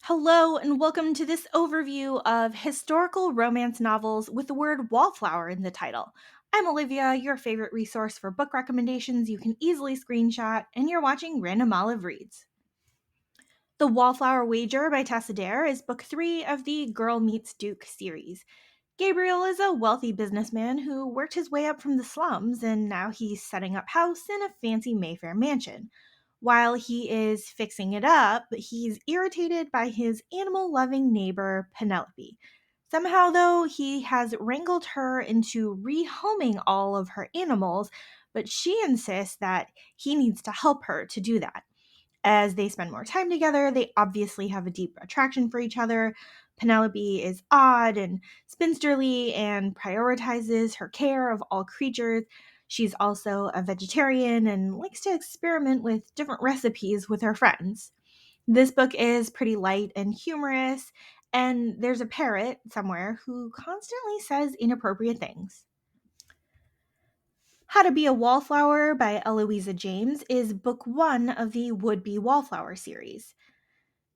Hello, and welcome to this overview of historical romance novels with the word wallflower in the title. I'm Olivia, your favorite resource for book recommendations you can easily screenshot, and you're watching Random Olive Reads. The Wallflower Wager by Tessa Dare is book 3 of the Girl Meets Duke series. Gabriel is a wealthy businessman who worked his way up from the slums, and now he's setting up house in a fancy Mayfair mansion. While he is fixing it up, he's irritated by his animal loving neighbor, Penelope. Somehow, though, he has wrangled her into rehoming all of her animals, but she insists that he needs to help her to do that. As they spend more time together, they obviously have a deep attraction for each other. Penelope is odd and spinsterly and prioritizes her care of all creatures. She's also a vegetarian and likes to experiment with different recipes with her friends. This book is pretty light and humorous, and there's a parrot somewhere who constantly says inappropriate things. How to Be a Wallflower by Eloisa James is book 1 of the Would Be Wallflower series.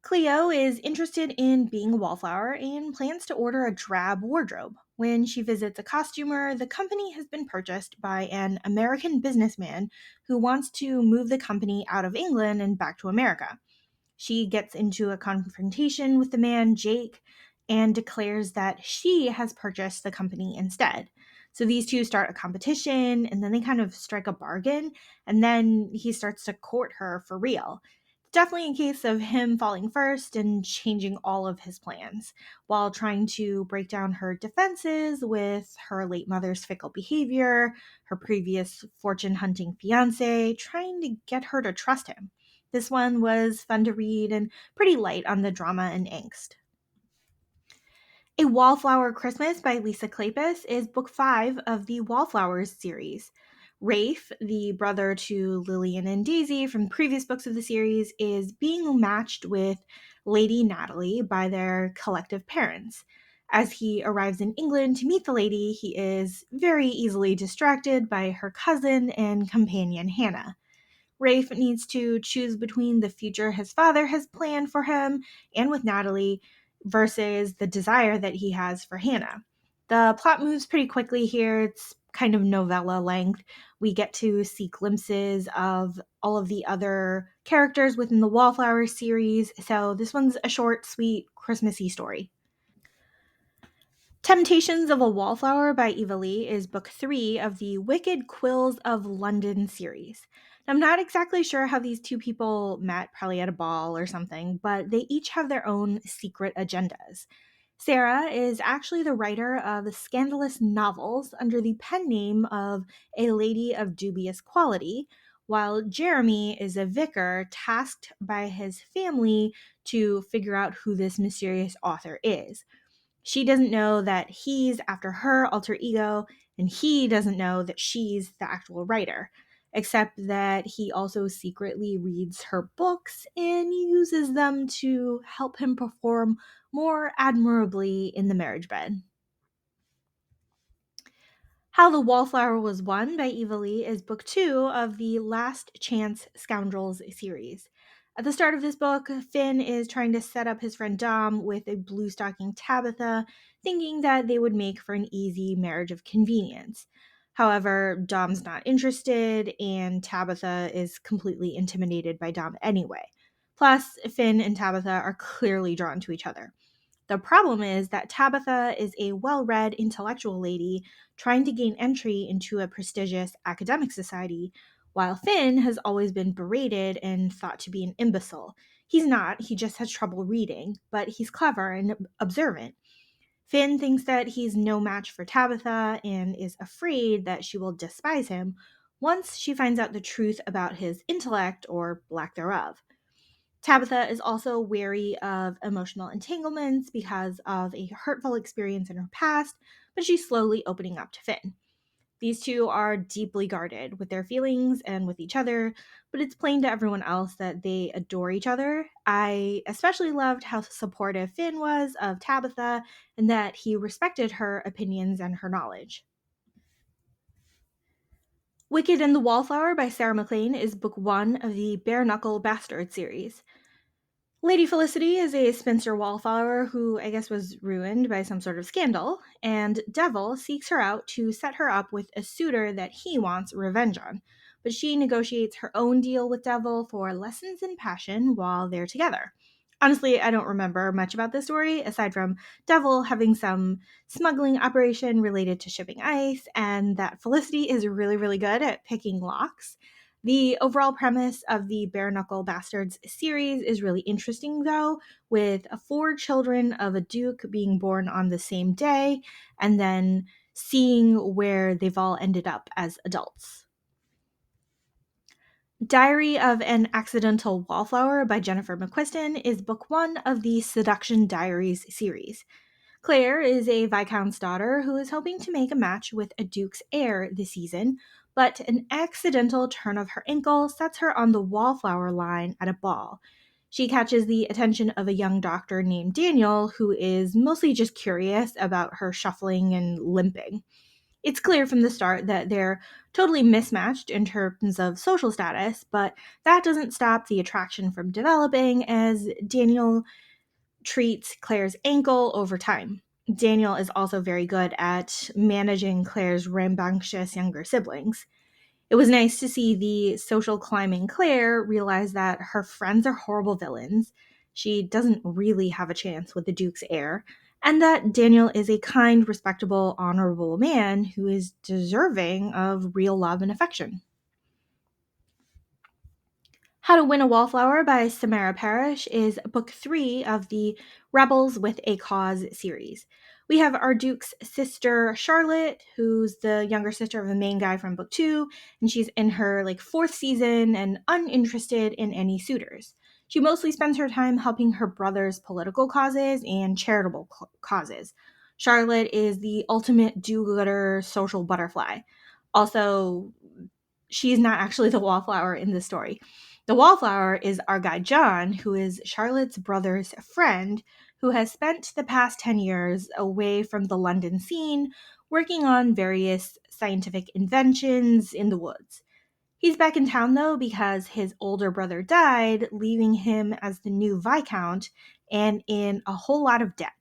Cleo is interested in being a wallflower and plans to order a drab wardrobe. When she visits a costumer, the company has been purchased by an American businessman who wants to move the company out of England and back to America. She gets into a confrontation with the man, Jake, and declares that she has purchased the company instead. So these two start a competition, and then they kind of strike a bargain, and then he starts to court her for real. Definitely a case of him falling first and changing all of his plans while trying to break down her defenses with her late mother's fickle behavior, her previous fortune hunting fiance, trying to get her to trust him. This one was fun to read and pretty light on the drama and angst. A Wallflower Christmas by Lisa Kleypas is book 5 of the Wallflowers series. Rafe, the brother to Lillian and Daisy from previous books of the series, is being matched with Lady Natalie by their collective parents. As he arrives in England to meet the lady, he is very easily distracted by her cousin and companion Hannah. Rafe needs to choose between the future his father has planned for him and with Natalie versus the desire that he has for Hannah. The plot moves pretty quickly here. It's kind of novella length. We get to see glimpses of all of the other characters within the Wallflower series. So this one's a short, sweet, Christmassy story. Temptations of a Wallflower by Eva Lee is book 3 of the Wicked Quills of London series. I'm not exactly sure how these two people met, probably at a ball or something, but they each have their own secret agendas. Sarah is actually the writer of scandalous novels under the pen name of A Lady of Dubious Quality, while Jeremy is a vicar tasked by his family to figure out who this mysterious author is. She doesn't know that he's after her alter ego, and he doesn't know that she's the actual writer, except that he also secretly reads her books and uses them to help him perform more admirably in the marriage bed. How the Wallflower Was Won by Eva Lee is book 2 of the Last Chance Scoundrels series. At the start of this book, Finn is trying to set up his friend Dom with a blue stocking Tabitha, thinking that they would make for an easy marriage of convenience. However, Dom's not interested, and Tabitha is completely intimidated by Dom anyway. Plus, Finn and Tabitha are clearly drawn to each other. The problem is that Tabitha is a well read intellectual lady trying to gain entry into a prestigious academic society, while Finn has always been berated and thought to be an imbecile. He's not, he just has trouble reading, but he's clever and observant. Finn thinks that he's no match for Tabitha and is afraid that she will despise him once she finds out the truth about his intellect or lack thereof. Tabitha is also wary of emotional entanglements because of a hurtful experience in her past, but she's slowly opening up to Finn. These two are deeply guarded with their feelings and with each other, but it's plain to everyone else that they adore each other. I especially loved how supportive Finn was of Tabitha and that he respected her opinions and her knowledge. Wicked and the Wallflower by Sarah MacLean is book 1 of the Bare Knuckle Bastard series. Lady Felicity is a spinster wallflower who I guess was ruined by some sort of scandal, and Devil seeks her out to set her up with a suitor that he wants revenge on. But she negotiates her own deal with Devil for lessons in passion while they're together. Honestly, I don't remember much about this story aside from Devil having some smuggling operation related to shipping ice, and that Felicity is really, really good at picking locks. The overall premise of the Bare Knuckle Bastards series is really interesting, though, with four children of a duke being born on the same day and then seeing where they've all ended up as adults. Diary of an Accidental Wallflower by Jennifer McQuiston is book one of the Seduction Diaries series. Claire is a Viscount's daughter who is hoping to make a match with a Duke's heir this season, but an accidental turn of her ankle sets her on the wallflower line at a ball. She catches the attention of a young doctor named Daniel, who is mostly just curious about her shuffling and limping. It's clear from the start that they're totally mismatched in terms of social status, but that doesn't stop the attraction from developing as Daniel treats Claire's ankle over time. Daniel is also very good at managing Claire's rambunctious younger siblings. It was nice to see the social climbing Claire realize that her friends are horrible villains. She doesn't really have a chance with the Duke's heir, and that Daniel is a kind, respectable, honorable man who is deserving of real love and affection. How to Win a Wallflower by Samara Parrish is book three of the Rebels with a Cause series. We have our Duke's sister, Charlotte, who's the younger sister of the main guy from book two, and she's in her fourth season and uninterested in any suitors. She mostly spends her time helping her brother's political causes and charitable causes. Charlotte is the ultimate do-gooder social butterfly. Also, she's not actually the wallflower in this story. The wallflower is our guy John, who is Charlotte's brother's friend, who has spent the past 10 years away from the London scene, working on various scientific inventions in the woods. He's back in town though because his older brother died, leaving him as the new Viscount and in a whole lot of debt.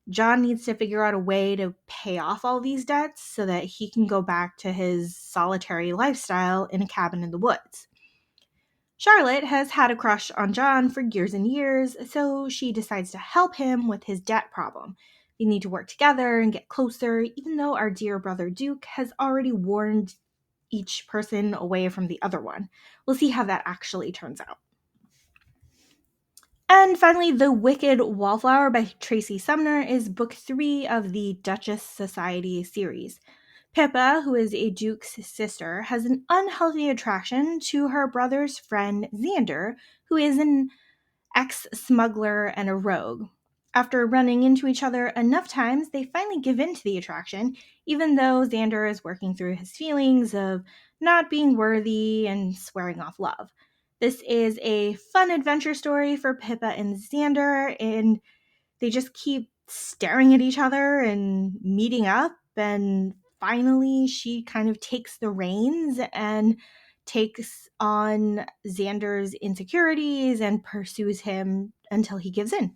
John needs to figure out a way to pay off all these debts so that he can go back to his solitary lifestyle in a cabin in the woods. Charlotte has had a crush on John for years and years, so she decides to help him with his debt problem. They need to work together and get closer, even though our dear brother Duke has already warned each person away from the other one. We'll see how that actually turns out. And finally, The Wicked Wallflower by Tracy Sumner is book three of the Duchess Society series. Pippa, who is a Duke's sister, has an unhealthy attraction to her brother's friend Xander, who is an ex-smuggler and a rogue. After running into each other enough times, they finally give in to the attraction, even though Xander is working through his feelings of not being worthy and swearing off love. This is a fun adventure story for Pippa and Xander, and they just keep staring at each other and meeting up, and finally she kind of takes the reins and takes on Xander's insecurities and pursues him until he gives in.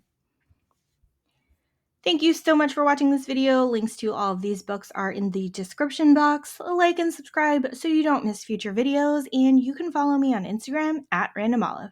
Thank you so much for watching this video. Links to all of these books are in the description box. Like and subscribe so you don't miss future videos, and you can follow me on Instagram at randomolive.